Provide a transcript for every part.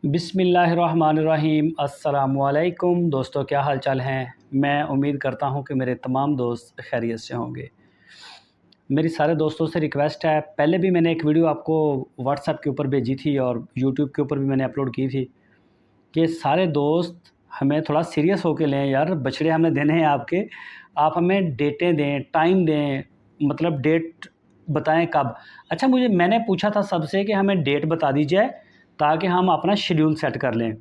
बिस्मिल्लाहिर्रहमानिर्रहीम। अस्सलामुअलैकुम दोस्तों, क्या हाल चाल हैं। मैं उम्मीद करता हूं कि मेरे तमाम दोस्त खैरियत से होंगे। मेरी सारे दोस्तों से रिक्वेस्ट है, पहले भी मैंने एक वीडियो आपको व्हाट्सएप के ऊपर भेजी थी और यूट्यूब के ऊपर भी मैंने अपलोड की थी कि सारे दोस्त हमें थोड़ा सीरियस होकर लें यार। बछड़े हमें देने हैं आपके, आप हमें डेटें दें, टाइम दें, मतलब डेट बताएं कब। अच्छा, मैंने पूछा था सबसे कि हमें डेट बता दी जाए ताकि हम अपना शेड्यूल सेट कर लें।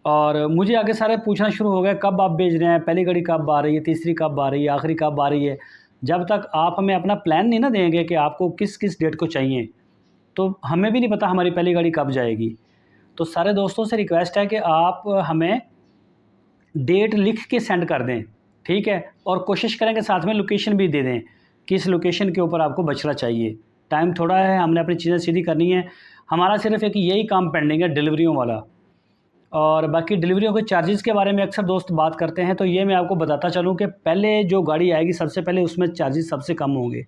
और मुझे आगे सारे पूछना शुरू हो गए, कब आप भेज रहे हैं, पहली गाड़ी कब आ रही है, तीसरी कब आ रही है, आखिरी कब आ रही है। जब तक आप हमें अपना प्लान नहीं ना देंगे कि आपको किस किस डेट को चाहिए, तो हमें भी नहीं पता हमारी पहली गाड़ी कब जाएगी। तो सारे दोस्तों से रिक्वेस्ट है कि आप हमें डेट लिख के सेंड कर दें, ठीक है। और कोशिश करें कि साथ में लोकेशन भी दे दें, किस लोकेशन के ऊपर आपको बछड़ा चाहिए। टाइम थोड़ा है, हमने अपनी चीज़ें सीधी करनी है। हमारा सिर्फ एक यही काम पेंडिंग है, डिलीवरियों वाला। और बाकी डिलीवरियों के चार्जेस के बारे में अक्सर दोस्त बात करते हैं, तो ये मैं आपको बताता चलूँ कि पहले जो गाड़ी आएगी सबसे पहले उसमें चार्जेस सबसे कम होंगे।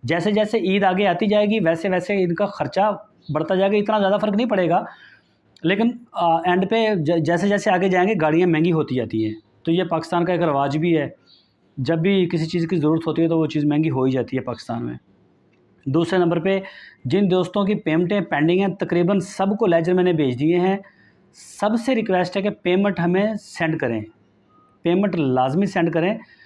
जैसे जैसे ईद आगे आती जाएगी वैसे वैसे इनका ख़र्चा बढ़ता जाएगा। इतना ज़्यादा फ़र्क नहीं पड़ेगा, लेकिन एंड पे जैसे जैसे आगे जाएंगे गाड़ियाँ महंगी होती जाती हैं। तो ये पाकिस्तान का एक रवाज भी है, जब भी किसी चीज़ की ज़रूरत होती है तो वो चीज़ महंगी हो ही जाती है पाकिस्तान में। दूसरे नंबर पे जिन दोस्तों की पेमेंटें पेंडिंग हैं, तकरीबन सबको लेजर मैंने भेज दिए हैं। सबसे रिक्वेस्ट है कि पेमेंट हमें सेंड करें, पेमेंट लाजमी सेंड करें।